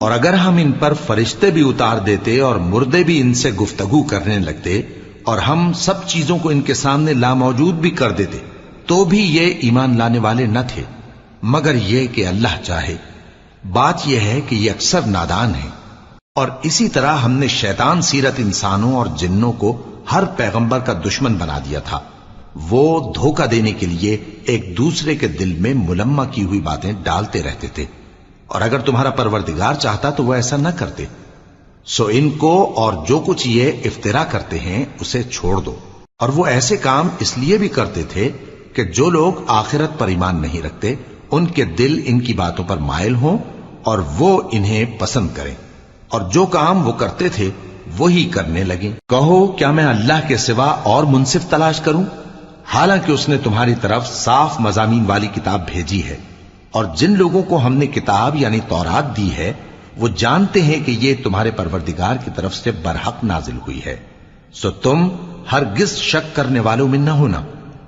اور اگر ہم ان پر فرشتے بھی اتار دیتے اور مردے بھی ان سے گفتگو کرنے لگتے اور ہم سب چیزوں کو ان کے سامنے لاموجود بھی کر دیتے تو بھی یہ ایمان لانے والے نہ تھے، مگر یہ کہ اللہ چاہے۔ بات یہ ہے کہ یہ اکثر نادان ہیں۔ اور اسی طرح ہم نے شیطان سیرت انسانوں اور جنوں کو ہر پیغمبر کا دشمن بنا دیا تھا۔ وہ دھوکہ دینے کے لیے ایک دوسرے کے دل میں ملمہ کی ہوئی باتیں ڈالتے رہتے تھے، اور اگر تمہارا پروردگار چاہتا تو وہ ایسا نہ کرتے۔ سو ان کو اور جو کچھ یہ افترا کرتے ہیں اسے چھوڑ دو۔ اور وہ ایسے کام اس لیے بھی کرتے تھے کہ جو لوگ آخرت پر ایمان نہیں رکھتے ان کے دل ان کی باتوں پر مائل ہوں اور وہ انہیں پسند کریں، اور جو کام وہ کرتے تھے وہی کرنے لگیں۔ کہو کیا میں اللہ کے سوا اور منصف تلاش کروں، حالانکہ اس نے تمہاری طرف صاف مضامین والی کتاب بھیجی ہے، اور جن لوگوں کو ہم نے کتاب یعنی تورات دی ہے وہ جانتے ہیں کہ یہ تمہارے پروردگار کی طرف سے برحق نازل ہوئی ہے۔ سو تم ہرگز شک کرنے والوں میں نہ ہونا،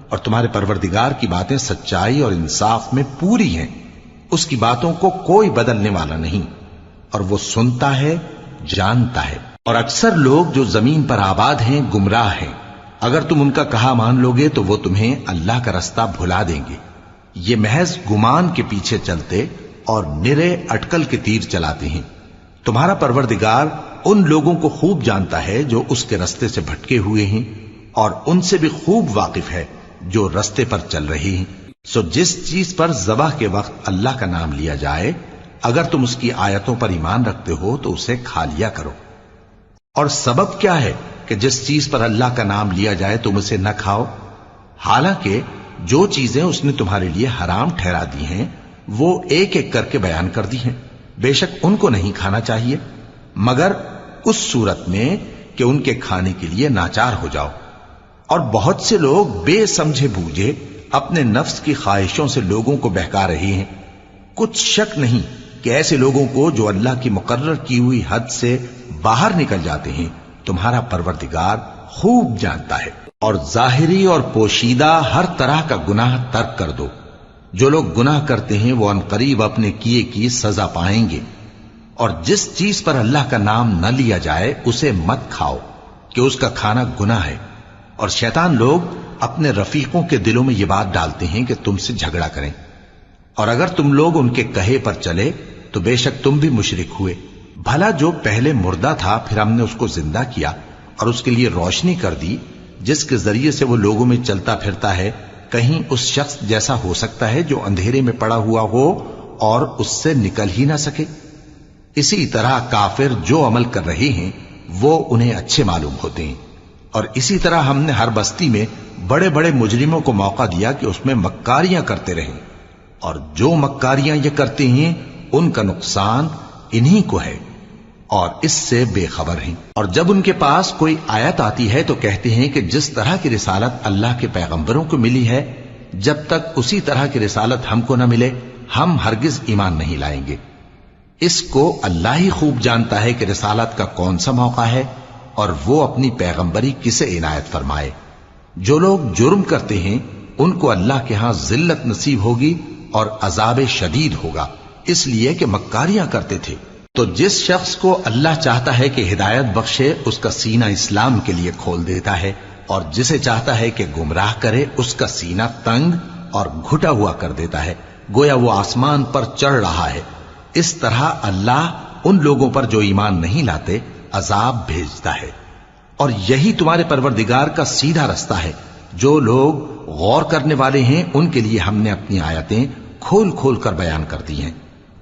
اور تمہارے پروردگار کی باتیں سچائی اور انصاف میں پوری ہیں، اس کی باتوں کو کوئی بدلنے والا نہیں، اور وہ سنتا ہے جانتا ہے۔ اور اکثر لوگ جو زمین پر آباد ہیں گمراہ ہیں، اگر تم ان کا کہا مان لوگے تو وہ تمہیں اللہ کا رستہ بھلا دیں گے۔ یہ محض گمان کے پیچھے چلتے اور نرے اٹکل کے تیر چلاتے ہیں۔ تمہارا پروردگار ان لوگوں کو خوب جانتا ہے جو اس کے رستے سے بھٹکے ہوئے ہیں، اور ان سے بھی خوب واقف ہے جو رستے پر چل رہی ہیں۔ سو جس چیز پر ذبح کے وقت اللہ کا نام لیا جائے اگر تم اس کی آیتوں پر ایمان رکھتے ہو تو اسے کھا لیا کرو۔ اور سبب کیا ہے کہ جس چیز پر اللہ کا نام لیا جائے تم اسے نہ کھاؤ، حالانکہ جو چیزیں اس نے تمہارے لیے حرام ٹھہرا دی ہیں وہ ایک ایک کر کے بیان کر دی ہیں۔ بے شک ان کو نہیں کھانا چاہیے مگر اس صورت میں کہ ان کے کھانے کے لیے ناچار ہو جاؤ۔ اور بہت سے لوگ بے سمجھے بوجھے اپنے نفس کی خواہشوں سے لوگوں کو بہکا رہے ہیں۔ کچھ شک نہیں کہ ایسے لوگوں کو جو اللہ کی مقرر کی ہوئی حد سے باہر نکل جاتے ہیں تمہارا پروردگار خوب جانتا ہے۔ اور ظاہری اور پوشیدہ ہر طرح کا گناہ ترک کر دو۔ جو لوگ گناہ کرتے ہیں وہ عنقریب اپنے کیے کی سزا پائیں گے۔ اور جس چیز پر اللہ کا نام نہ لیا جائے اسے مت کھاؤ کہ اس کا کھانا گناہ ہے۔ اور شیطان لوگ اپنے رفیقوں کے دلوں میں یہ بات ڈالتے ہیں کہ تم سے جھگڑا کریں، اور اگر تم لوگ ان کے کہے پر چلے تو بے شک تم بھی مشرک ہوئے۔ بھلا جو پہلے مردہ تھا پھر ہم نے اس کو زندہ کیا اور اس کے لیے روشنی کر دی جس کے ذریعے سے وہ لوگوں میں چلتا پھرتا ہے، کہیں اس شخص جیسا ہو سکتا ہے جو اندھیرے میں پڑا ہوا ہو اور اس سے نکل ہی نہ سکے؟ اسی طرح کافر جو عمل کر رہے ہیں وہ انہیں اچھے معلوم ہوتے ہیں۔ اور اسی طرح ہم نے ہر بستی میں بڑے بڑے مجرموں کو موقع دیا کہ اس میں مکاریاں کرتے رہیں، اور جو مکاریاں یہ کرتے ہیں ان کا نقصان انہی کو ہے اور اس سے بے خبر ہیں۔ اور جب ان کے پاس کوئی آیت آتی ہے تو کہتے ہیں کہ جس طرح کی رسالت اللہ کے پیغمبروں کو ملی ہے جب تک اسی طرح کی رسالت ہم کو نہ ملے ہم ہرگز ایمان نہیں لائیں گے۔ اس کو اللہ ہی خوب جانتا ہے کہ رسالت کا کون سا موقع ہے اور وہ اپنی پیغمبری کسے عنایت فرمائے۔ جو لوگ جرم کرتے ہیں ان کو اللہ کے ہاں ذلت نصیب ہوگی اور عذاب شدید ہوگا، اس لیے کہ مکاریاں کرتے تھے۔ تو جس شخص کو اللہ چاہتا ہے کہ ہدایت بخشے اس کا سینہ اسلام کے لیے کھول دیتا ہے، اور جسے چاہتا ہے کہ گمراہ کرے اس کا سینہ تنگ اور گھٹا ہوا کر دیتا ہے، گویا وہ آسمان پر چڑھ رہا ہے۔ اس طرح اللہ ان لوگوں پر جو ایمان نہیں لاتے عذاب بھیجتا ہے۔ اور یہی تمہارے پروردگار کا سیدھا رستہ ہے۔ جو لوگ غور کرنے والے ہیں ان کے لیے ہم نے اپنی آیتیں کھول کھول کر بیان کر دی ہیں۔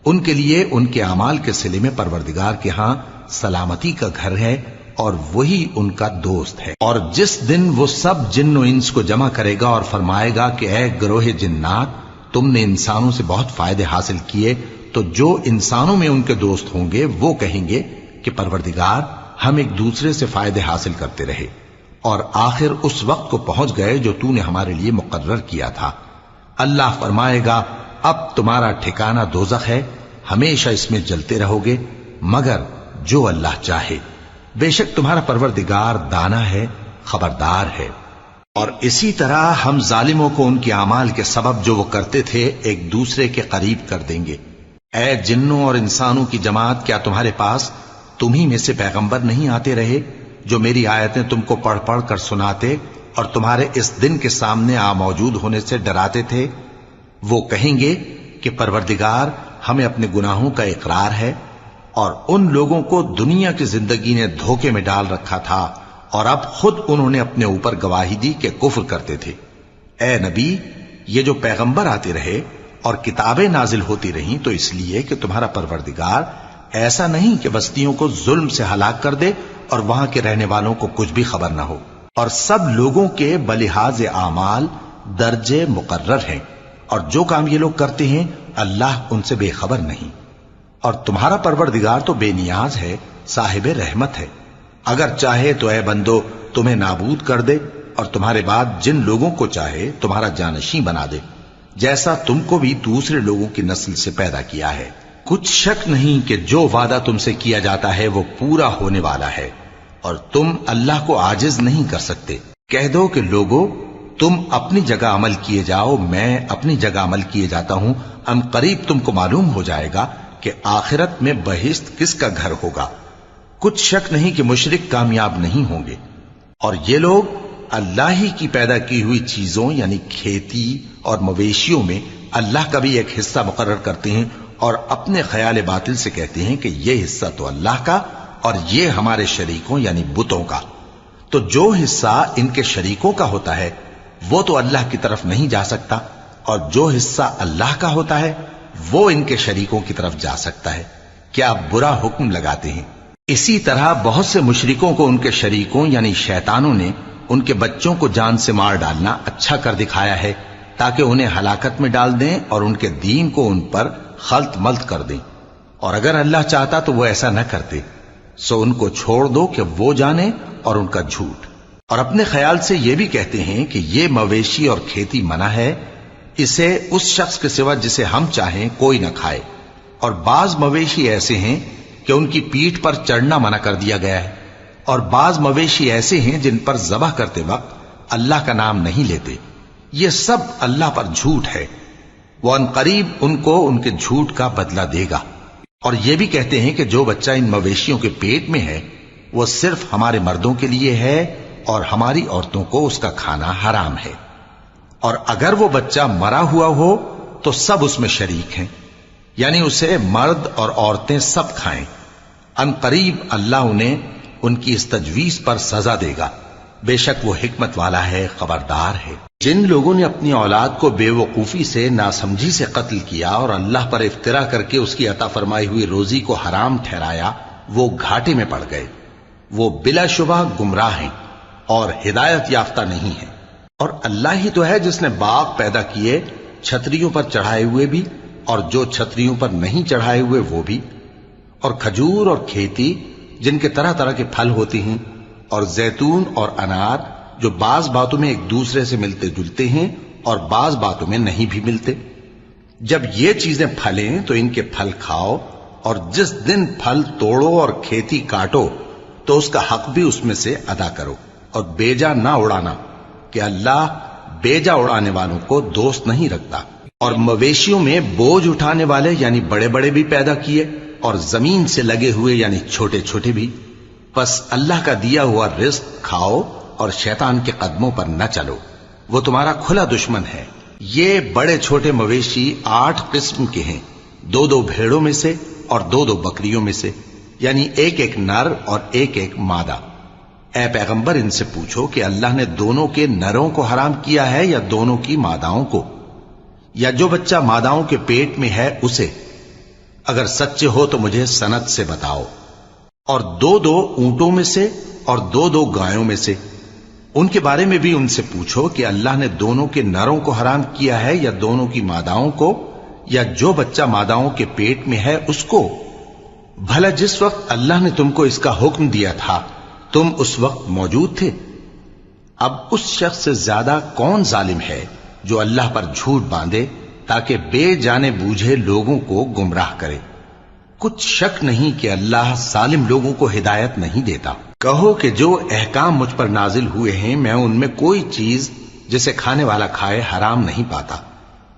ان کے لیے ان کے اعمال کے صلے میں پروردگار کے ہاں سلامتی کا گھر ہے اور وہی ان کا دوست ہے۔ اور جس دن وہ سب جن و انس کو جمع کرے گا اور فرمائے گا کہ اے گروہ جنات تم نے انسانوں سے بہت فائدے حاصل کیے، تو جو انسانوں میں ان کے دوست ہوں گے وہ کہیں گے کہ پروردگار ہم ایک دوسرے سے فائدے حاصل کرتے رہے اور آخر اس وقت کو پہنچ گئے جو تو نے ہمارے لیے مقرر کیا تھا۔ اللہ فرمائے گا اب تمہارا ٹھکانہ دوزخ ہے، ہمیشہ اس میں جلتے رہو گے مگر جو اللہ چاہے، بے شک تمہارا پروردگار دانا ہے، خبردار ہے۔ اور اسی طرح ہم ظالموں کو ان کے اعمال کے سبب جو وہ کرتے تھے ایک دوسرے کے قریب کر دیں گے۔ اے جنوں اور انسانوں کی جماعت، کیا تمہارے پاس تمہیں میں سے پیغمبر نہیں آتے رہے جو میری آیتیں تم کو پڑھ پڑھ کر سناتے اور تمہارے اس دن کے سامنے آ موجود ہونے سے ڈراتے تھے؟ وہ کہیں گے کہ پروردگار، ہمیں اپنے گناہوں کا اقرار ہے، اور ان لوگوں کو دنیا کی زندگی نے دھوکے میں ڈال رکھا تھا اور اب خود انہوں نے اپنے اوپر گواہی دی کہ کفر کرتے تھے۔ اے نبی، یہ جو پیغمبر آتے رہے اور کتابیں نازل ہوتی رہیں تو اس لیے کہ تمہارا پروردگار ایسا نہیں کہ بستیوں کو ظلم سے ہلاک کر دے اور وہاں کے رہنے والوں کو کچھ بھی خبر نہ ہو، اور سب لوگوں کے بلحاظ اعمال درجے مقرر ہیں، اور جو کام یہ لوگ کرتے ہیں اللہ ان سے بے خبر نہیں۔ اور تمہارا پروردگار تو بے نیاز ہے، صاحب رحمت ہے، اگر چاہے تو اے بندو تمہیں نابود کر دے اور تمہارے بعد جن لوگوں کو چاہے تمہارا جانشین بنا دے، جیسا تم کو بھی دوسرے لوگوں کی نسل سے پیدا کیا ہے۔ کچھ شک نہیں کہ جو وعدہ تم سے کیا جاتا ہے وہ پورا ہونے والا ہے، اور تم اللہ کو عاجز نہیں کر سکتے۔ کہہ دو کہ لوگو، تم اپنی جگہ عمل کیے جاؤ، میں اپنی جگہ عمل کیے جاتا ہوں، ان قریب تم کو معلوم ہو جائے گا کہ آخرت میں بہشت کس کا گھر ہوگا۔ کچھ شک نہیں کہ مشرک کامیاب نہیں ہوں گے، اور یہ لوگ اللہ ہی کی پیدا کی ہوئی چیزوں یعنی کھیتی اور مویشیوں میں اللہ کا بھی ایک حصہ مقرر کرتے ہیں، اور اپنے خیال باطل سے کہتے ہیں کہ یہ حصہ تو اللہ کا اور یہ ہمارے شریکوں یعنی بتوں کا۔ تو جو حصہ ان کے شریکوں کا ہوتا ہے وہ تو اللہ کی طرف نہیں جا سکتا، اور جو حصہ اللہ کا ہوتا ہے وہ ان کے شریکوں کی طرف جا سکتا ہے۔ کیا برا حکم لگاتے ہیں؟ اسی طرح بہت سے مشرکوں کو ان کے شریکوں یعنی شیطانوں نے ان کے بچوں کو جان سے مار ڈالنا اچھا کر دکھایا ہے، تاکہ انہیں ہلاکت میں ڈال دیں اور ان کے دین کو ان پر خلط ملط کر دیں، اور اگر اللہ چاہتا تو وہ ایسا نہ کرتے۔ سو ان کو چھوڑ دو کہ وہ جانے اور ان کا جھوٹ، اور اپنے خیال سے یہ بھی کہتے ہیں کہ یہ مویشی اور کھیتی منع ہے، اسے اس شخص کے سوا جسے ہم چاہیں کوئی نہ کھائے، اور بعض مویشی ایسے ہیں کہ ان کی پیٹھ پر چڑھنا منع کر دیا گیا ہے، اور بعض مویشی ایسے ہیں جن پر ذبح کرتے وقت اللہ کا نام نہیں لیتے۔ یہ سب اللہ پر جھوٹ ہے، وہ ان قریب ان کو ان کے جھوٹ کا بدلہ دے گا۔ اور یہ بھی کہتے ہیں کہ جو بچہ ان مویشیوں کے پیٹ میں ہے وہ صرف ہمارے مردوں کے لیے ہے اور ہماری عورتوں کو اس کا کھانا حرام ہے، اور اگر وہ بچہ مرا ہوا ہو تو سب اس میں شریک ہیں، یعنی اسے مرد اور عورتیں سب کھائیں۔ ان قریب اللہ انہیں ان کی اس تجویز پر سزا دے گا، بے شک وہ حکمت والا ہے، خبردار ہے۔ جن لوگوں نے اپنی اولاد کو بے وقوفی سے، ناسمجھی سے قتل کیا اور اللہ پر افترا کر کے اس کی عطا فرمائی ہوئی روزی کو حرام ٹھہرایا، وہ گھاٹے میں پڑ گئے، وہ بلا شبہ گمراہ ہیں اور ہدایت یافتہ نہیں ہیں۔ اور اللہ ہی تو ہے جس نے باغ پیدا کیے، چھتریوں پر چڑھائے ہوئے بھی اور جو چھتریوں پر نہیں چڑھائے ہوئے وہ بھی، اور کھجور اور کھیتی جن کے طرح طرح کے پھل ہوتے ہیں، اور زیتون اور انار جو بعض باتوں میں ایک دوسرے سے ملتے جلتے ہیں اور بعض باتوں میں نہیں بھی ملتے۔ جب یہ چیزیں پھلیں تو ان کے پھل کھاؤ، اور جس دن پھل توڑو اور کھیتی کاٹو تو اس کا حق بھی اس میں سے ادا کرو، اور بیجا نہ اڑانا کہ اللہ بیجا اڑانے والوں کو دوست نہیں رکھتا۔ اور مویشیوں میں بوجھ اٹھانے والے یعنی بڑے بڑے بھی پیدا کیے، اور زمین سے لگے ہوئے یعنی چھوٹے چھوٹے بھی۔ پس اللہ کا دیا ہوا رزق کھاؤ اور شیطان کے قدموں پر نہ چلو، وہ تمہارا کھلا دشمن ہے۔ یہ بڑے چھوٹے مویشی 8 قسم کے ہیں، 2 بھیڑوں میں سے اور 2 بکریوں میں سے، یعنی ایک نر اور ایک مادہ۔ اے پیغمبر ان سے پوچھو کہ اللہ نے دونوں کے نروں کو حرام کیا ہے یا دونوں کی ماداؤں کو، یا جو بچہ ماداؤں کے پیٹ میں ہے اسے؟ اگر سچے ہو تو مجھے سند سے بتاؤ۔ اور 2 اونٹوں میں سے اور 2 گایوں میں سے، ان کے بارے میں بھی ان سے پوچھو کہ اللہ نے دونوں کے نروں کو حرام کیا ہے یا دونوں کی ماداؤں کو، یا جو بچہ ماداؤں کے پیٹ میں ہے اس کو؟ بھلا جس وقت اللہ نے تم کو اس کا حکم دیا تھا تم اس وقت موجود تھے؟ اب اس شخص سے زیادہ کون ظالم ہے جو اللہ پر جھوٹ باندھے تاکہ بے جانے بوجھے لوگوں کو گمراہ کرے؟ کچھ شک نہیں کہ اللہ ظالم لوگوں کو ہدایت نہیں دیتا۔ کہو کہ جو احکام مجھ پر نازل ہوئے ہیں میں ان میں کوئی چیز جسے کھانے والا کھائے حرام نہیں پاتا،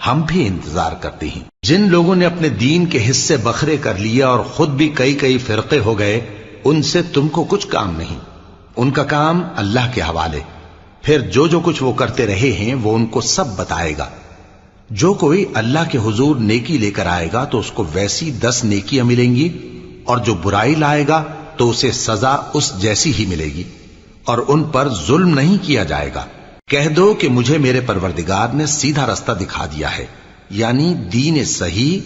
ہم بھی انتظار کرتے ہیں۔ جن لوگوں نے اپنے دین کے حصے بکھرے کر لیا اور خود بھی کئی کئی فرقے ہو گئے، ان سے تم کو کچھ کام نہیں، ان کا کام اللہ کے حوالے۔ پھر جو کچھ وہ کرتے رہے ہیں وہ ان کو سب بتائے گا۔ جو کوئی اللہ کے حضور نیکی لے کر آئے گا تو اس کو ویسی 10 نیکیاں ملیں گی، اور جو برائی لائے گا تو اسے سزا اس جیسی ہی ملے گی، اور ان پر ظلم نہیں کیا جائے گا۔ کہہ دو کہ مجھے میرے پروردگار نے سیدھا رستہ دکھا دیا ہے، یعنی دین صحیح،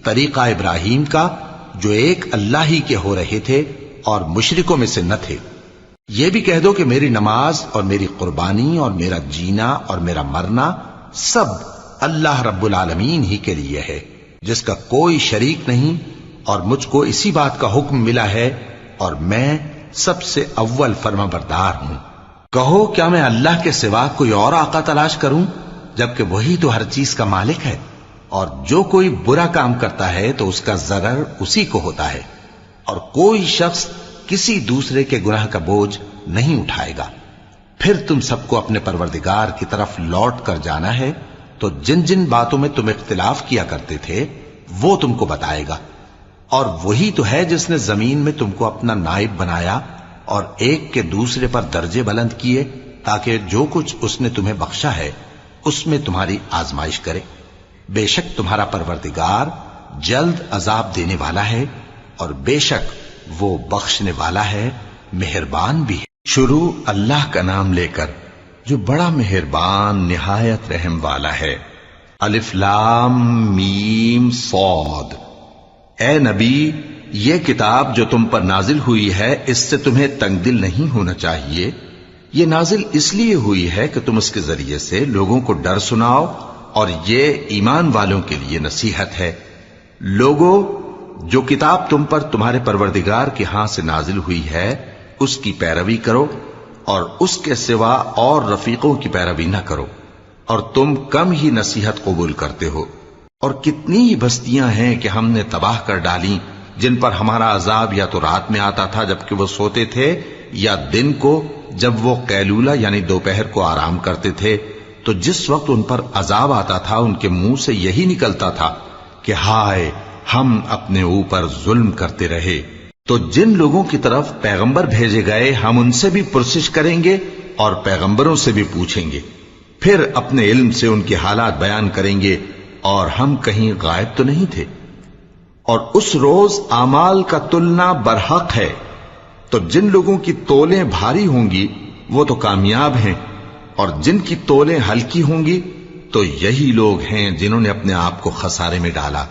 طریقہ ابراہیم کا، جو ایک اللہ ہی کے ہو رہے تھے اور مشرکوں میں سے نہ تھے۔ یہ بھی کہہ دو کہ میری نماز اور میری قربانی اور میرا جینا اور میرا مرنا سب اللہ رب العالمین ہی کے لیے ہے، جس کا کوئی شریک نہیں، اور مجھ کو اسی بات کا حکم ملا ہے، اور میں سب سے اول فرما بردار ہوں۔ کہو کیا میں اللہ کے سوا کوئی اور آقا تلاش کروں، جبکہ وہی تو ہر چیز کا مالک ہے؟ اور جو کوئی برا کام کرتا ہے تو اس کا ضرر اسی کو ہوتا ہے، اور کوئی شخص کسی دوسرے کے گناہ کا بوجھ نہیں اٹھائے گا۔ پھر تم سب کو اپنے پروردگار کی طرف لوٹ کر جانا ہے، تو جن جن باتوں میں تم اختلاف کیا کرتے تھے وہ تم کو بتائے گا۔ اور وہی تو ہے جس نے زمین میں تم کو اپنا نائب بنایا اور ایک کے دوسرے پر درجے بلند کیے، تاکہ جو کچھ اس نے تمہیں بخشا ہے اس میں تمہاری آزمائش کرے۔ بے شک تمہارا پروردگار جلد عذاب دینے والا ہے، اور بے شک وہ بخشنے والا ہے، مہربان بھی ہے۔ شروع اللہ کا نام لے کر جو بڑا مہربان نہایت رحم والا ہے۔ الف لام میم صاد۔ اے نبی، یہ کتاب جو تم پر نازل ہوئی ہے اس سے تمہیں تنگ دل نہیں ہونا چاہیے۔ یہ نازل اس لیے ہوئی ہے کہ تم اس کے ذریعے سے لوگوں کو ڈر سناؤ، اور یہ ایمان والوں کے لیے نصیحت ہے۔ لوگوں، جو کتاب تم پر تمہارے پروردگار کے ہاں سے نازل ہوئی ہے اس کی پیروی کرو، اور اس کے سوا اور رفیقوں کی پیروی نہ کرو، اور تم کم ہی نصیحت قبول کرتے ہو۔ اور کتنی ہی بستیاں ہیں کہ ہم نے تباہ کر ڈالی، جن پر ہمارا عذاب یا تو رات میں آتا تھا جبکہ وہ سوتے تھے، یا دن کو جب وہ قیلولہ یعنی دوپہر کو آرام کرتے تھے، تو جس وقت ان پر عذاب آتا تھا ان کے منہ سے یہی نکلتا تھا کہ ہائے، ہم اپنے اوپر ظلم کرتے رہے۔ تو جن لوگوں کی طرف پیغمبر بھیجے گئے ہم ان سے بھی پرسش کریں گے اور پیغمبروں سے بھی پوچھیں گے، پھر اپنے علم سے ان کے حالات بیان کریں گے، اور ہم کہیں غائب تو نہیں تھے۔ اور اس روز اعمال کا تلنا برحق ہے، تو جن لوگوں کی تولیں بھاری ہوں گی وہ تو کامیاب ہیں، اور جن کی تولیں ہلکی ہوں گی تو یہی لوگ ہیں جنہوں نے اپنے آپ کو خسارے میں ڈالا،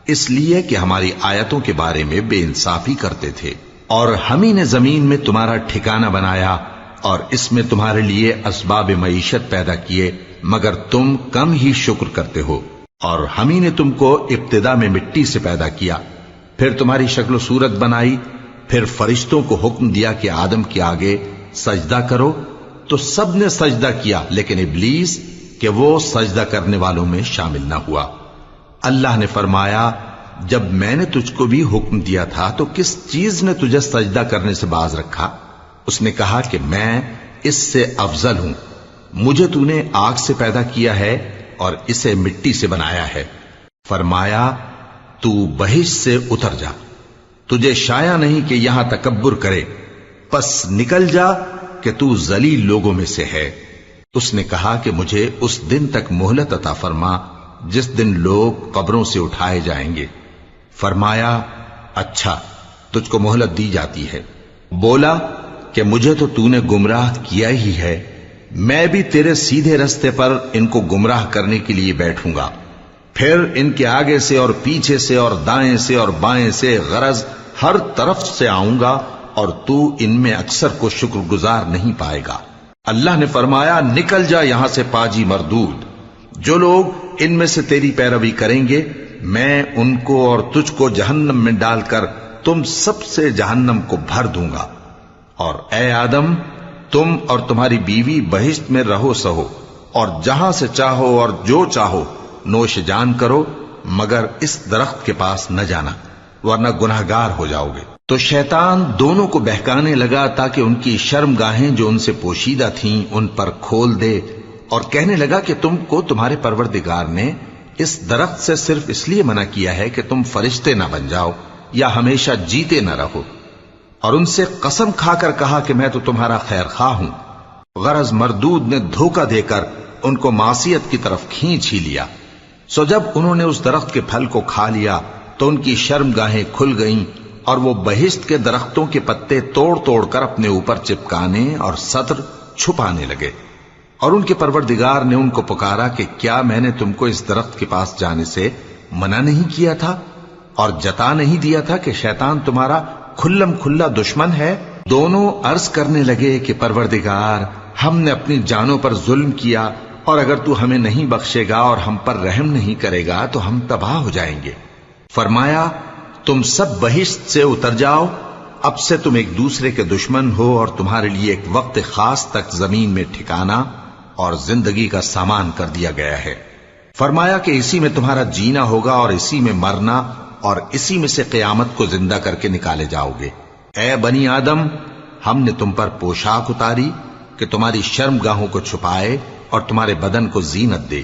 اس لیے کہ ہماری آیتوں کے بارے میں بے انصافی کرتے تھے۔ اور ہم ہی نے زمین میں تمہارا ٹھکانہ بنایا، اور اس میں تمہارے لیے اسباب معیشت پیدا کیے، مگر تم کم ہی شکر کرتے ہو۔ اور ہم ہی نے تم کو ابتدا میں مٹی سے پیدا کیا، پھر تمہاری شکل و صورت بنائی، پھر فرشتوں کو حکم دیا کہ آدم کے آگے سجدہ کرو، تو سب نے سجدہ کیا لیکن ابلیس کہ وہ سجدہ کرنے والوں میں شامل نہ ہوا۔ اللہ نے فرمایا، جب میں نے تجھ کو بھی حکم دیا تھا تو کس چیز نے تجھے سجدہ کرنے سے باز رکھا؟ اس نے کہا کہ میں اس سے افضل ہوں، مجھے تو نے آگ سے پیدا کیا ہے اور اسے مٹی سے بنایا ہے۔ فرمایا، تو بہشت سے اتر جا، تجھے شایع نہیں کہ یہاں تکبر کرے، پس نکل جا کہ تو ذلیل لوگوں میں سے ہے۔ اس نے کہا کہ مجھے اس دن تک مہلت عطا فرما جس دن لوگ قبروں سے اٹھائے جائیں گے۔ فرمایا، اچھا، تجھ کو مہلت دی جاتی ہے۔ بولا کہ مجھے تو نے گمراہ کیا ہی ہے، میں بھی تیرے سیدھے رستے پر ان کو گمراہ کرنے کے لیے بیٹھوں گا، پھر ان کے آگے سے اور پیچھے سے اور دائیں سے اور بائیں سے، غرض ہر طرف سے آؤں گا، اور تو ان میں اکثر کو شکر گزار نہیں پائے گا۔ اللہ نے فرمایا، نکل جا یہاں سے پاجی مردود، جو لوگ ان میں سے تیری پیروی کریں گے میں ان کو اور تجھ کو جہنم میں ڈال کر تم سب سے جہنم کو بھر دوں گا۔ اور اے آدم، تم اور تمہاری بیوی بہشت میں رہو سہو، اور جہاں سے چاہو اور جو چاہو نوش جان کرو، مگر اس درخت کے پاس نہ جانا ورنہ گناہگار ہو جاؤ گے۔ تو شیطان دونوں کو بہکانے لگا تاکہ ان کی شرم گاہیں جو ان سے پوشیدہ تھیں ان پر کھول دے، اور کہنے لگا کہ تم کو تمہارے پروردگار نے اس درخت سے صرف اس لیے منع کیا ہے کہ تم فرشتے نہ بن جاؤ یا ہمیشہ جیتے نہ رہو، اور ان سے قسم کھا کر کہا کہ میں تو تمہارا خیر خواہ ہوں۔ غرض مردود نے دھوکہ دے کر ان کو معصیت کی طرف کھینچ ہی لیا۔ سو جب انہوں نے اس درخت کے پھل کو کھا لیا تو ان کی شرمگاہیں کھل گئیں، اور وہ بہشت کے درختوں کے پتے توڑ توڑ کر اپنے اوپر چپکانے اور سطر چھپانے لگے۔ اور ان کے پروردگار نے ان کو پکارا کہ کیا میں نے تم کو اس درخت کے پاس جانے سے منع نہیں کیا تھا اور جتا نہیں دیا تھا کہ شیطان تمہارا کھلم کھلا دشمن ہے؟ دونوں عرض کرنے لگے کہ پروردگار، ہم نے اپنی جانوں پر ظلم کیا، اور اگر تو ہمیں نہیں بخشے گا اور ہم پر رحم نہیں کرے گا تو ہم تباہ ہو جائیں گے۔ فرمایا تم سب بہشت سے اتر جاؤ، اب سے تم ایک دوسرے کے دشمن ہو، اور تمہارے لیے ایک وقت خاص تک زمین میں ٹھکانا اور زندگی کا سامان کر دیا گیا ہے۔ فرمایا کہ اسی میں تمہارا جینا ہوگا اور اسی میں مرنا، اور اسی میں سے قیامت کو زندہ کر کے نکالے جاؤ گے۔ اے بنی آدم، ہم نے تم پر پوشاک اتاری کہ تمہاری شرمگاہوں کو چھپائے اور تمہارے بدن کو زینت دے،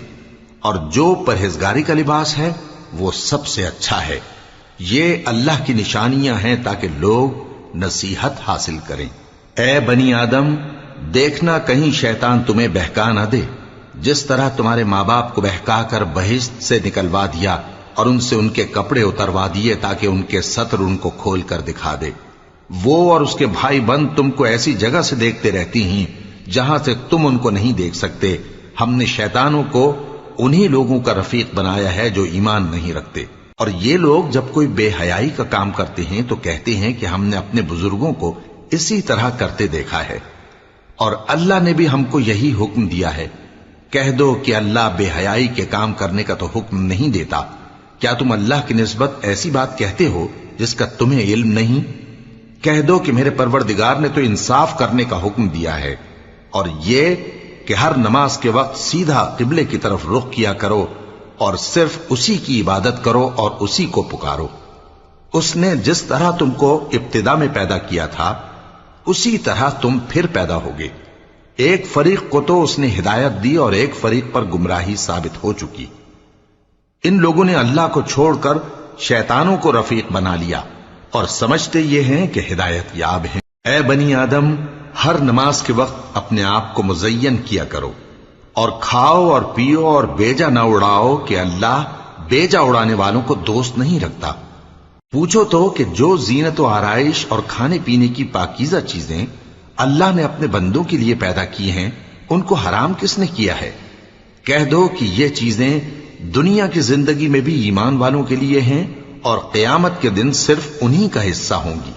اور جو پرہیزگاری کا لباس ہے وہ سب سے اچھا ہے۔ یہ اللہ کی نشانیاں ہیں تاکہ لوگ نصیحت حاصل کریں۔ اے بنی آدم، دیکھنا کہیں شیطان تمہیں بہکا نہ دے، جس طرح تمہارے ماں باپ کو بہکا کر بہشت سے نکلوا دیا اور ان سے ان کے کپڑے اتروا دیے تاکہ ان کے ستر ان کو کھول کر دکھا دے۔ وہ اور اس کے بھائی بند تم کو ایسی جگہ سے دیکھتے رہتی ہیں جہاں سے تم ان کو نہیں دیکھ سکتے۔ ہم نے شیطانوں کو انہی لوگوں کا رفیق بنایا ہے جو ایمان نہیں رکھتے۔ اور یہ لوگ جب کوئی بے حیائی کا کام کرتے ہیں تو کہتے ہیں کہ ہم نے اپنے بزرگوں کو اسی طرح کرتے دیکھا ہے، اور اللہ نے بھی ہم کو یہی حکم دیا ہے۔ کہہ دو کہ اللہ بے حیائی کے کام کرنے کا تو حکم نہیں دیتا۔ کیا تم اللہ کی نسبت ایسی بات کہتے ہو جس کا تمہیں علم نہیں؟ کہہ دو کہ میرے پروردگار نے تو انصاف کرنے کا حکم دیا ہے، اور یہ کہ ہر نماز کے وقت سیدھا قبلے کی طرف رخ کیا کرو اور صرف اسی کی عبادت کرو اور اسی کو پکارو۔ اس نے جس طرح تم کو ابتدا میں پیدا کیا تھا اسی طرح تم پھر پیدا ہوگے۔ ایک فریق کو تو اس نے ہدایت دی اور ایک فریق پر گمراہی ثابت ہو چکی۔ ان لوگوں نے اللہ کو چھوڑ کر شیطانوں کو رفیق بنا لیا اور سمجھتے یہ ہیں کہ ہدایت یاب ہیں۔ اے بنی آدم، ہر نماز کے وقت اپنے آپ کو مزین کیا کرو، اور کھاؤ اور پیو اور بیجا نہ اڑاؤ کہ اللہ بیجا اڑانے والوں کو دوست نہیں رکھتا۔ پوچھو تو کہ جو زینت و آرائش اور کھانے پینے کی پاکیزہ چیزیں اللہ نے اپنے بندوں کے لیے پیدا کی ہیں ان کو حرام کس نے کیا ہے؟ کہہ دو کہ یہ چیزیں دنیا کی زندگی میں بھی ایمان والوں کے لیے ہیں اور قیامت کے دن صرف انہی کا حصہ ہوں گی۔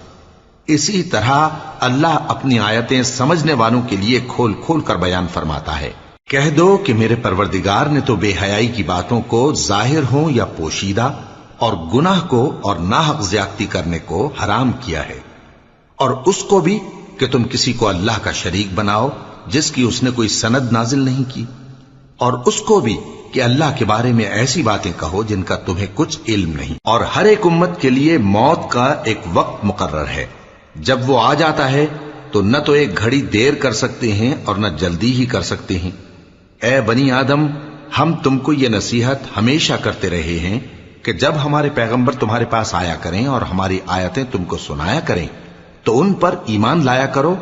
اسی طرح اللہ اپنی آیتیں سمجھنے والوں کے لیے کھول کھول کر بیان فرماتا ہے۔ کہہ دو کہ میرے پروردگار نے تو بے حیائی کی باتوں کو ظاہر ہوں یا پوشیدہ، اور گناہ کو اور ناحق زیادتی کرنے کو حرام کیا ہے، اور اس کو بھی کہ تم کسی کو اللہ کا شریک بناؤ جس کی اس نے کوئی سند نازل نہیں کی، اور اس کو بھی کہ اللہ کے بارے میں ایسی باتیں کہو جن کا تمہیں کچھ علم نہیں۔ اور ہر ایک امت کے لیے موت کا ایک وقت مقرر ہے، جب وہ آ جاتا ہے تو نہ تو ایک گھڑی دیر کر سکتے ہیں اور نہ جلدی ہی کر سکتے ہیں۔ اے بنی آدم، ہم تم کو یہ نصیحت ہمیشہ کرتے رہے ہیں کہ جب ہمارے پیغمبر تمہارے پاس آیا کریں اور ہماری آیتیں تم کو سنایا کریں تو ان پر ایمان لایا کرو،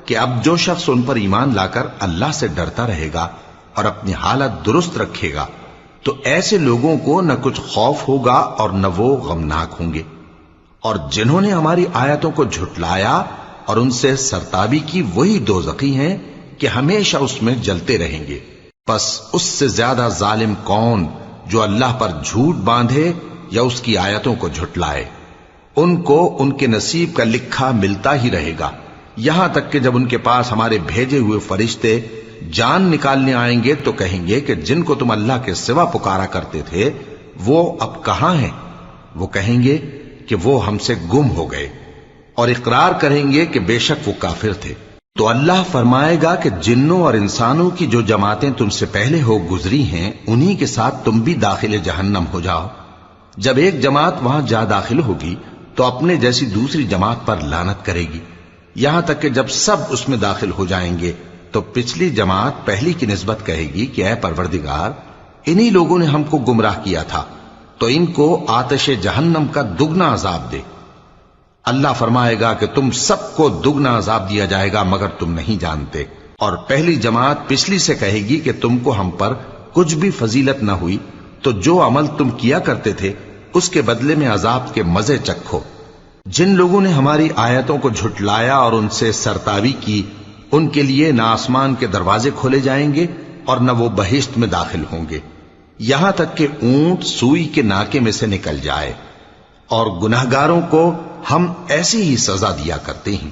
کہ اب جو شخص ان پر ایمان لا کر اللہ سے ڈرتا رہے گا اور اپنی حالت درست رکھے گا تو ایسے لوگوں کو نہ کچھ خوف ہوگا اور نہ وہ غمناک ہوں گے۔ اور جنہوں نے ہماری آیتوں کو جھٹلایا اور ان سے سرتابی کی وہی دوزخی ہیں کہ ہمیشہ اس میں جلتے رہیں گے۔ پس اس سے زیادہ ظالم کون جو اللہ پر جھوٹ باندھے یا اس کی آیتوں کو جھٹلائے؟ ان کو ان کے نصیب کا لکھا ملتا ہی رہے گا، یہاں تک کہ جب ان کے پاس ہمارے بھیجے ہوئے فرشتے جان نکالنے آئیں گے تو کہیں گے کہ جن کو تم اللہ کے سوا پکارا کرتے تھے وہ اب کہاں ہیں؟ وہ کہیں گے کہ وہ ہم سے گم ہو گئے، اور اقرار کریں گے کہ بے شک وہ کافر تھے۔ تو اللہ فرمائے گا کہ جنوں اور انسانوں کی جو جماعتیں تم سے پہلے ہو گزری ہیں انہی کے ساتھ تم بھی داخل جہنم ہو جاؤ۔ جب ایک جماعت وہاں جا داخل ہوگی تو اپنے جیسی دوسری جماعت پر لعنت کرے گی، یہاں تک کہ جب سب اس میں داخل ہو جائیں گے تو پچھلی جماعت پہلی کی نسبت کہے گی کہ اے پروردگار، انہی لوگوں نے ہم کو گمراہ کیا تھا، تو ان کو آتش جہنم کا دگنا عذاب دے۔ اللہ فرمائے گا کہ تم سب کو دگنا عذاب دیا جائے گا مگر تم نہیں جانتے۔ اور پہلی جماعت پچھلی سے کہے گی کہ تم کو ہم پر کچھ بھی فضیلت نہ ہوئی، تو جو عمل تم کیا کرتے تھے اس کے بدلے میں عذاب کے مزے چکھو۔ جن لوگوں نے ہماری آیتوں کو جھٹلایا اور ان سے سرتاوی کی، ان کے لیے نہ آسمان کے دروازے کھولے جائیں گے اور نہ وہ بہشت میں داخل ہوں گے، یہاں تک کہ اونٹ سوئی کے ناکے میں سے نکل جائے۔ اور گناہگاروں کو ہم ایسی ہی سزا دیا کرتے ہیں۔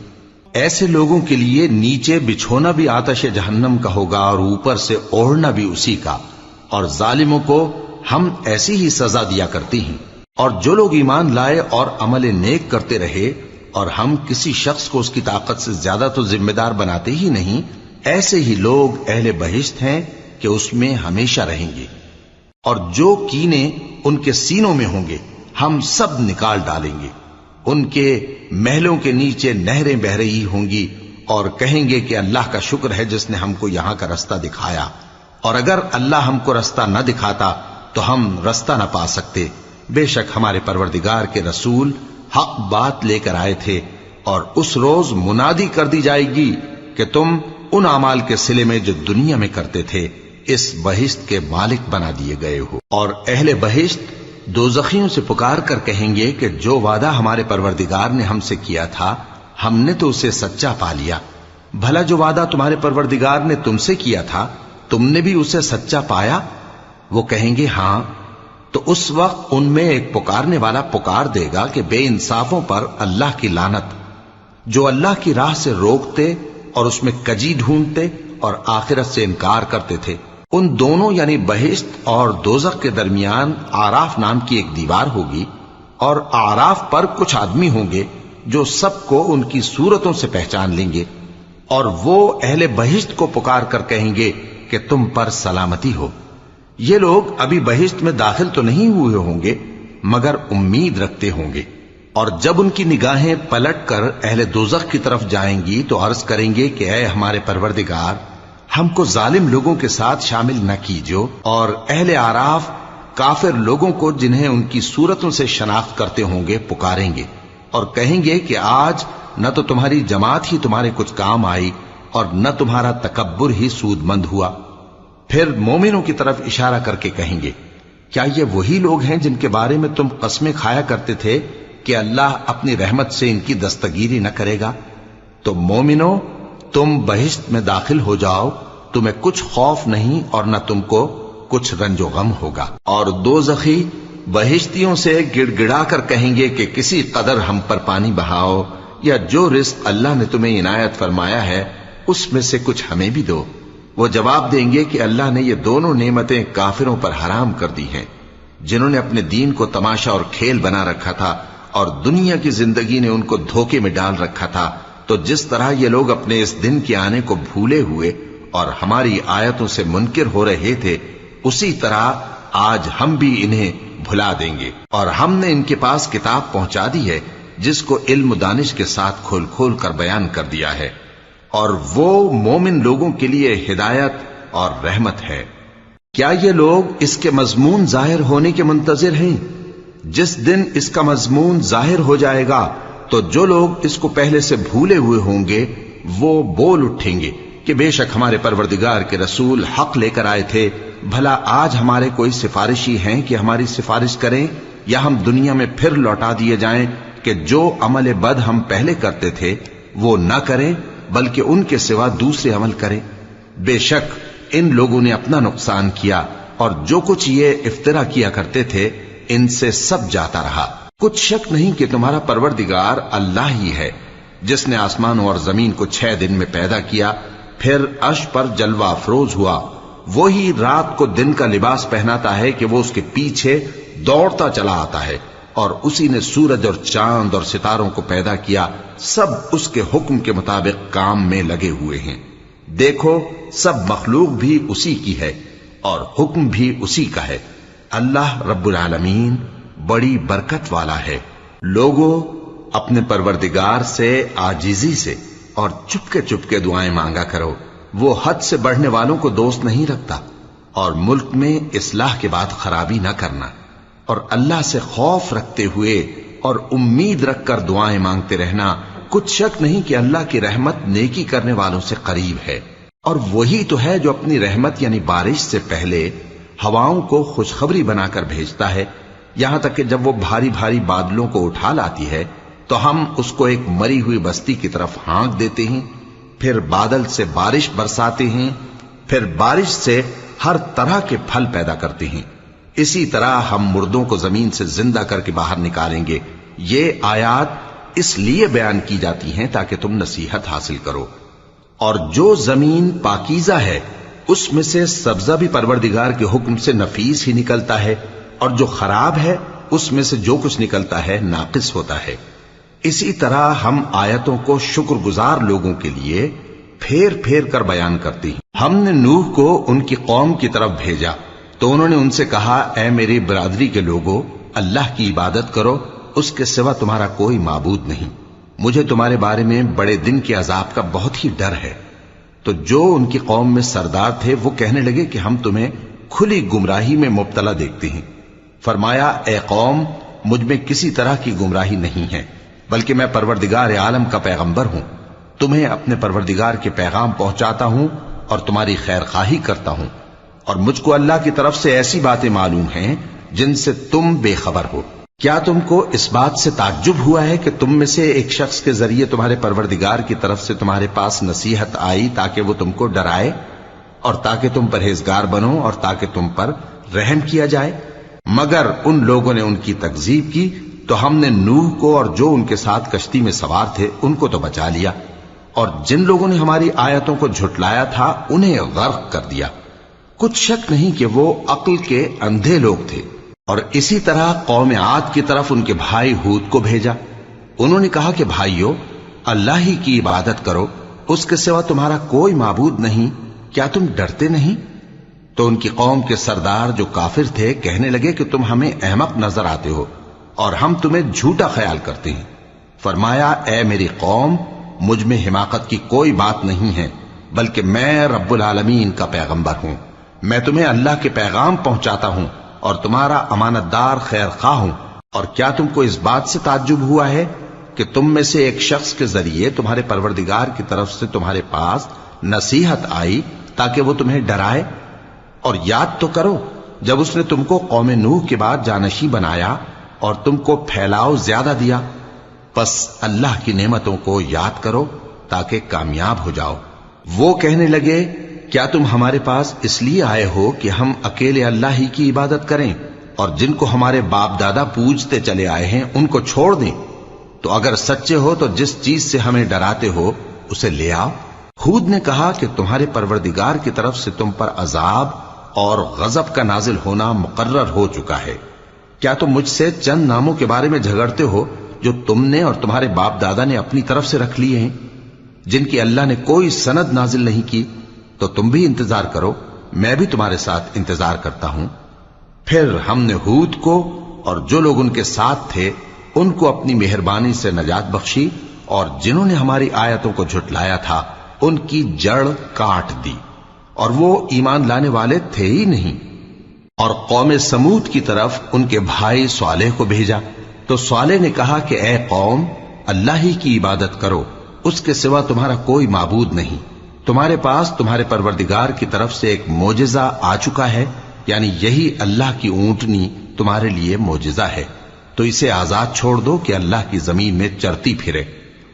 ایسے لوگوں کے لیے نیچے بچھونا بھی آتش جہنم کا ہوگا اور اوپر سے اوڑھنا بھی اسی کا، اور ظالموں کو ہم ایسی ہی سزا دیا کرتے ہیں۔ اور جو لوگ ایمان لائے اور عمل نیک کرتے رہے، اور ہم کسی شخص کو اس کی طاقت سے زیادہ تو ذمہ دار بناتے ہی نہیں، ایسے ہی لوگ اہل بہشت ہیں کہ اس میں ہمیشہ رہیں گے۔ اور جو کینے ان کے سینوں میں ہوں گے ہم سب نکال ڈالیں گے۔ ان کے محلوں کے نیچے نہریں بہہ رہی ہوں گی اور کہیں گے کہ اللہ کا شکر ہے جس نے ہم کو یہاں کا رستہ دکھایا، اور اگر اللہ ہم کو رستہ نہ دکھاتا تو ہم رستہ نہ پا سکتے۔ بے شک ہمارے پروردگار کے رسول حق بات لے کر آئے تھے، اور اس روز منادی کر دی جائے گی کہ تم ان اعمال کے صلے میں جو دنیا میں کرتے تھے اس بہشت کے مالک بنا دیے گئے ہو۔ اور اہل بہشت دوزخیوں سے پکار کر کہیں گے کہ جو وعدہ ہمارے پروردگار نے ہم سے کیا تھا ہم نے تو اسے سچا پا لیا۔ بھلا جو وعدہ تمہارے پروردگار نے تم سے کیا تھا تم نے بھی اسے سچا پایا؟ وہ کہیں گے ہاں۔ تو اس وقت ان میں ایک پکارنے والا پکار دے گا کہ بے انصافوں پر اللہ کی لعنت، جو اللہ کی راہ سے روکتے اور اس میں کجی ڈھونڈتے اور آخرت سے انکار کرتے تھے۔ ان دونوں یعنی بہشت اور دوزخ کے درمیان آراف نام کی ایک دیوار ہوگی، اور آراف پر کچھ آدمی ہوں گے جو سب کو ان کی صورتوں سے پہچان لیں گے، اور وہ اہل بہشت کو پکار کر کہیں گے کہ تم پر سلامتی ہو۔ یہ لوگ ابھی بہشت میں داخل تو نہیں ہوئے ہوں گے مگر امید رکھتے ہوں گے، اور جب ان کی نگاہیں پلٹ کر اہل دوزخ کی طرف جائیں گی تو عرض کریں گے کہ اے ہمارے پروردگار، ہم کو ظالم لوگوں کے ساتھ شامل نہ کیجو۔ اور اہل آراف کافر لوگوں کو جنہیں ان کی صورتوں سے شناخت کرتے ہوں گے پکاریں گے اور کہیں گے کہ آج نہ تو تمہاری جماعت ہی تمہارے کچھ کام آئی اور نہ تمہارا تکبر ہی سود مند ہوا۔ پھر مومنوں کی طرف اشارہ کر کے کہیں گے کیا یہ وہی لوگ ہیں جن کے بارے میں تم قسمیں کھایا کرتے تھے کہ اللہ اپنی رحمت سے ان کی دستگیری نہ کرے گا؟ تو مومنوں، تم بہشت میں داخل ہو جاؤ، تمہیں کچھ خوف نہیں اور نہ تم کو کچھ رنج و غم ہوگا۔ اور دوزخی بہشتیوں سے گڑ گڑا کر کہیں گے کہ کسی قدر ہم پر پانی بہاؤ، یا جو رزق اللہ نے تمہیں عنایت فرمایا ہے اس میں سے کچھ ہمیں بھی دو۔ وہ جواب دیں گے کہ اللہ نے یہ دونوں نعمتیں کافروں پر حرام کر دی ہیں، جنہوں نے اپنے دین کو تماشا اور کھیل بنا رکھا تھا اور دنیا کی زندگی نے ان کو دھوکے میں ڈال رکھا تھا۔ تو جس طرح یہ لوگ اپنے اس دن کے آنے کو بھولے ہوئے اور ہماری آیتوں سے منکر ہو رہے تھے، اسی طرح آج ہم بھی انہیں بھلا دیں گے۔ اور ہم نے ان کے پاس کتاب پہنچا دی ہے جس کو علم و دانش کے ساتھ کھول کھول کر بیان کر دیا ہے، اور وہ مومن لوگوں کے لیے ہدایت اور رحمت ہے۔ کیا یہ لوگ اس کے مضمون ظاہر ہونے کے منتظر ہیں؟ جس دن اس کا مضمون ظاہر ہو جائے گا تو جو لوگ اس کو پہلے سے بھولے ہوئے ہوں گے وہ بول اٹھیں گے کہ بے شک ہمارے پروردگار کے رسول حق لے کر آئے تھے۔ بھلا آج ہمارے کوئی سفارشی ہیں کہ ہماری سفارش کریں، یا ہم دنیا میں پھر لوٹا دیے جائیں کہ جو عمل بد ہم پہلے کرتے تھے وہ نہ کریں بلکہ ان کے سوا دوسرے عمل کریں۔ بے شک ان لوگوں نے اپنا نقصان کیا، اور جو کچھ یہ افترا کیا کرتے تھے ان سے سب جاتا رہا۔ کچھ شک نہیں کہ تمہارا پروردگار اللہ ہی ہے جس نے آسمانوں اور زمین کو 6 دن میں پیدا کیا، پھر عرش پر جلوہ افروز ہوا۔ وہی رات کو دن کا لباس پہناتا ہے کہ وہ اس کے پیچھے دوڑتا چلا آتا ہے، اور اسی نے سورج اور چاند اور ستاروں کو پیدا کیا، سب اس کے حکم کے مطابق کام میں لگے ہوئے ہیں۔ دیکھو سب مخلوق بھی اسی کی ہے اور حکم بھی اسی کا ہے۔ اللہ رب العالمین بڑی برکت والا ہے۔ لوگوں، اپنے پروردگار سے عاجزی سے اور چپکے چپکے دعائیں مانگا کرو، وہ حد سے بڑھنے والوں کو دوست نہیں رکھتا اور ملک میں اصلاح کے بعد خرابی نہ کرنا، اور اللہ سے خوف رکھتے ہوئے اور امید رکھ کر دعائیں مانگتے رہنا۔ کچھ شک نہیں کہ اللہ کی رحمت نیکی کرنے والوں سے قریب ہے، اور وہی تو ہے جو اپنی رحمت یعنی بارش سے پہلے ہواؤں کو خوشخبری بنا کر بھیجتا ہے، یہاں تک کہ جب وہ بھاری بھاری بادلوں کو اٹھا لاتی ہے تو ہم اس کو ایک مری ہوئی بستی کی طرف ہانک دیتے ہیں، پھر بادل سے بارش برساتے ہیں، پھر بارش سے ہر طرح کے پھل پیدا کرتے ہیں۔ اسی طرح ہم مردوں کو زمین سے زندہ کر کے باہر نکالیں گے۔ یہ آیات اس لیے بیان کی جاتی ہیں تاکہ تم نصیحت حاصل کرو۔ اور جو زمین پاکیزہ ہے اس میں سے سبزہ بھی پروردگار کے حکم سے نفیس ہی نکلتا ہے، اور جو خراب ہے اس میں سے جو کچھ نکلتا ہے ناقص ہوتا ہے۔ اسی طرح ہم آیتوں کو شکر گزار لوگوں کے لیے پھیر پھیر کر بیان کرتے ہیں۔ ہم نے نوح کو ان کی قوم کی طرف بھیجا تو انہوں نے ان سے کہا، اے میری برادری کے لوگوں، اللہ کی عبادت کرو، اس کے سوا تمہارا کوئی معبود نہیں۔ مجھے تمہارے بارے میں بڑے دن کے عذاب کا بہت ہی ڈر ہے۔ تو جو ان کی قوم میں سردار تھے وہ کہنے لگے کہ ہم تمہیں کھلی گمراہی میں مبتلا دیکھتے ہیں۔ فرمایا، اے قوم، مجھ میں کسی طرح کی گمراہی نہیں ہے، بلکہ میں پروردگار عالم کا پیغمبر ہوں، تمہیں اپنے پروردگار کے پیغام پہنچاتا ہوں اور تمہاری خیر خواہی کرتا ہوں، اور مجھ کو اللہ کی طرف سے ایسی باتیں معلوم ہیں جن سے تم بے خبر ہو۔ کیا تم کو اس بات سے تعجب ہوا ہے کہ تم میں سے ایک شخص کے ذریعے تمہارے پروردگار کی طرف سے تمہارے پاس نصیحت آئی تاکہ وہ تم کو ڈرائے اور تاکہ تم پرہیزگار بنو اور تاکہ تم پر رحم کیا جائے؟ مگر ان لوگوں نے ان کی تکذیب کی تو ہم نے نوح کو اور جو ان کے ساتھ کشتی میں سوار تھے ان کو تو بچا لیا، اور جن لوگوں نے ہماری آیتوں کو جھٹلایا تھا انہیں غرق کر دیا۔ کچھ شک نہیں کہ وہ عقل کے اندھے لوگ تھے۔ اور اسی طرح قوم عاد کی طرف ان کے بھائی ہود کو بھیجا۔ انہوں نے کہا کہ بھائیو، اللہ ہی کی عبادت کرو، اس کے سوا تمہارا کوئی معبود نہیں، کیا تم ڈرتے نہیں؟ تو ان کی قوم کے سردار جو کافر تھے کہنے لگے کہ تم ہمیں احمق نظر آتے ہو اور ہم تمہیں جھوٹا خیال کرتے ہیں۔ فرمایا، اے میری قوم، مجھ میں حماقت کی کوئی بات نہیں ہے، بلکہ میں رب العالمین کا پیغمبر ہوں۔ میں تمہیں اللہ کے پیغام پہنچاتا ہوں اور تمہارا امانت دار خیر خواہ ہوں۔ اور کیا تم کو اس بات سے تعجب ہوا ہے کہ تم میں سے ایک شخص کے ذریعے تمہارے پروردگار کی طرف سے تمہارے پاس نصیحت آئی تاکہ وہ تمہیں ڈرائے؟ اور یاد تو کرو جب اس نے تم کو قوم نوح کے بعد جانشین بنایا اور تم کو پھیلاؤ زیادہ دیا، پس اللہ کی نعمتوں کو یاد کرو تاکہ کامیاب ہو جاؤ۔ وہ کہنے لگے، کیا تم ہمارے پاس اس لیے آئے ہو کہ ہم اکیلے اللہ ہی کی عبادت کریں اور جن کو ہمارے باپ دادا پوجتے چلے آئے ہیں ان کو چھوڑ دیں؟ تو اگر سچے ہو تو جس چیز سے ہمیں ڈراتے ہو اسے لے آؤ۔ ہود نے کہا کہ تمہارے پروردگار کی طرف سے تم پر عذاب اور غضب کا نازل ہونا مقرر ہو چکا ہے۔ کیا تم مجھ سے چند ناموں کے بارے میں جھگڑتے ہو جو تم نے اور تمہارے باپ دادا نے اپنی طرف سے رکھ لیے ہیں، جن کی اللہ نے کوئی سند نازل نہیں کی؟ تو تم بھی انتظار کرو، میں بھی تمہارے ساتھ انتظار کرتا ہوں۔ پھر ہم نے ہود کو اور جو لوگ ان کے ساتھ تھے ان کو اپنی مہربانی سے نجات بخشی، اور جنہوں نے ہماری آیتوں کو جھٹلایا تھا ان کی جڑ کاٹ دی، اور وہ ایمان لانے والے تھے ہی نہیں۔ اور قوم سمود کی طرف ان کے بھائی صالح کو بھیجا تو صالح نے کہا کہ اے قوم، اللہ ہی کی عبادت کرو، اس کے سوا تمہارا کوئی معبود نہیں۔ تمہارے پاس تمہارے پروردگار کی طرف سے ایک معجزہ آ چکا ہے، یعنی یہی اللہ کی اونٹنی تمہارے لیے معجزہ ہے، تو اسے آزاد چھوڑ دو کہ اللہ کی زمین میں چرتی پھرے،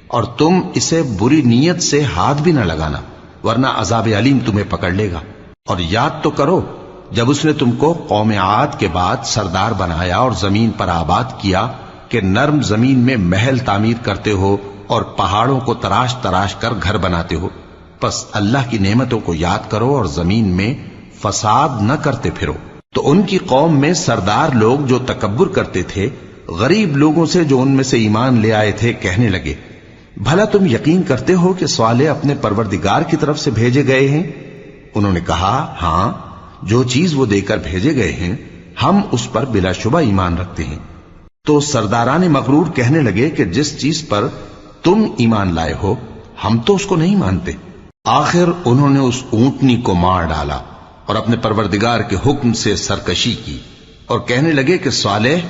اور تم اسے بری نیت سے ہاتھ بھی نہ لگانا، ورنہ عذاب علیم تمہیں پکڑ لے گا۔ اور یاد تو کرو جب اس نے تم کو قوم عاد کے بعد سردار بنایا اور زمین پر آباد کیا کہ نرم زمین میں محل تعمیر کرتے ہو اور پہاڑوں کو تراش تراش کر گھر بناتے ہو، پس اللہ کی نعمتوں کو یاد کرو اور زمین میں فساد نہ کرتے پھرو۔ تو ان کی قوم میں سردار لوگ جو تکبر کرتے تھے غریب لوگوں سے جو ان میں سے ایمان لے آئے تھے کہنے لگے، بھلا تم یقین کرتے ہو کہ صالح اپنے پروردگار کی طرف سے بھیجے گئے ہیں؟ انہوں نے کہا، ہاں، جو چیز وہ دے کر بھیجے گئے ہیں ہم اس پر بلا شبہ ایمان رکھتے ہیں۔ تو سرداران مغرور کہنے لگے کہ جس چیز پر تم ایمان لائے ہو ہم تو اس کو نہیں مانتے۔ آخر انہوں نے اس اونٹنی کو مار ڈالا اور اپنے پروردگار کے حکم سے سرکشی کی، اور کہنے لگے کہ صالح،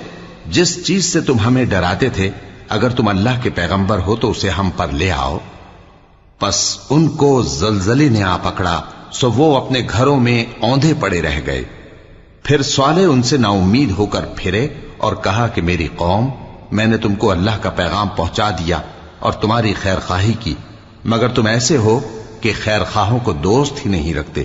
جس چیز سے تم ہمیں ڈراتے تھے، اگر تم اللہ کے پیغمبر ہو تو اسے ہم پر لے آؤ۔ پس ان کو زلزلے نے آ پکڑا، سو وہ اپنے گھروں میں اوندھے پڑے رہ گئے۔ پھر صالح ان سے نا امید ہو کر پھرے اور کہا کہ میری قوم، میں نے تم کو اللہ کا پیغام پہنچا دیا اور تمہاری خیر خواہی کی، مگر تم ایسے ہو کہ خیر خواہوں کو دوست ہی نہیں رکھتے۔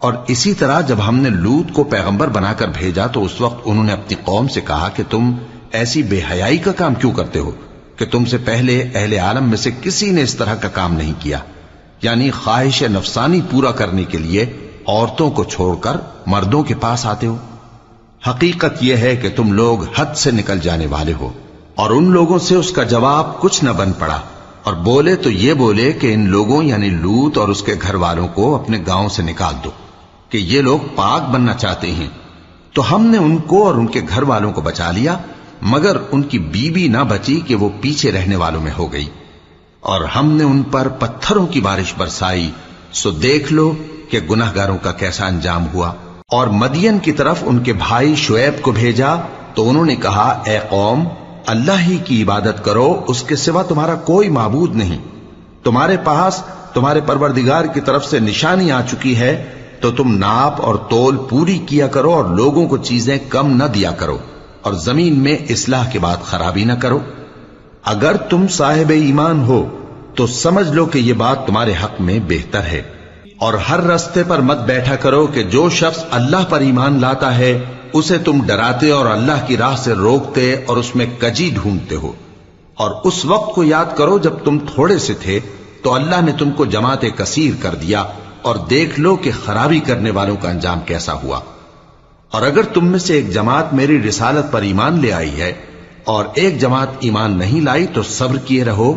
اور اسی طرح جب ہم نے لوط کو پیغمبر بنا کر بھیجا تو اس وقت انہوں نے اپنی قوم سے کہا کہ تم ایسی بے حیائی کا کام کیوں کرتے ہو کہ تم سے پہلے اہل عالم میں سے کسی نے اس طرح کا کام نہیں کیا، یعنی خواہش نفسانی پورا کرنے کے لیے عورتوں کو چھوڑ کر مردوں کے پاس آتے ہو۔ حقیقت یہ ہے کہ تم لوگ حد سے نکل جانے والے ہو۔ اور ان لوگوں سے اس کا جواب کچھ نہ بن پڑا، اور بولے تو یہ بولے کہ ان لوگوں یعنی لوط اور اس کے گھر والوں کو اپنے گاؤں سے نکال دو کہ یہ لوگ پاک بننا چاہتے ہیں۔ تو ہم نے ان کو اور ان کے گھر والوں کو بچا لیا، مگر ان کی بیوی نہ بچی کہ وہ پیچھے رہنے والوں میں ہو گئی، اور ہم نے ان پر پتھروں کی بارش برسائی، سو دیکھ لو کہ گناہگاروں کا کیسا انجام ہوا۔ اور مدین کی طرف ان کے بھائی شعیب کو بھیجا تو انہوں نے کہا، اے قوم، اللہ ہی کی عبادت کرو، اس کے سوا تمہارا کوئی معبود نہیں۔ تمہارے پاس تمہارے پروردگار کی طرف سے نشانی آ چکی ہے، تو تم ناپ اور تول پوری کیا کرو اور لوگوں کو چیزیں کم نہ دیا کرو، اور زمین میں اصلاح کے بعد خرابی نہ کرو۔ اگر تم صاحب ایمان ہو تو سمجھ لو کہ یہ بات تمہارے حق میں بہتر ہے، اور ہر رستے پر مت بیٹھا کرو کہ جو شخص اللہ پر ایمان لاتا ہے اسے تم ڈراتے اور اللہ کی راہ سے روکتے اور اس میں کجی ڈھونڈتے ہو۔ اور اس وقت کو یاد کرو جب تم تھوڑے سے تھے تو اللہ نے تم کو جماعت کثیر کر دیا، اور دیکھ لو کہ خرابی کرنے والوں کا انجام کیسا ہوا۔ اور اگر تم میں سے ایک جماعت میری رسالت پر ایمان لے آئی ہے اور ایک جماعت ایمان نہیں لائی تو صبر کیے رہو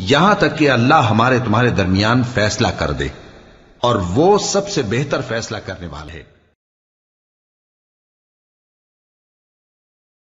یہاں تک کہ اللہ ہمارے تمہارے درمیان فیصلہ کر دے، اور وہ سب سے بہتر فیصلہ کرنے والا ہے۔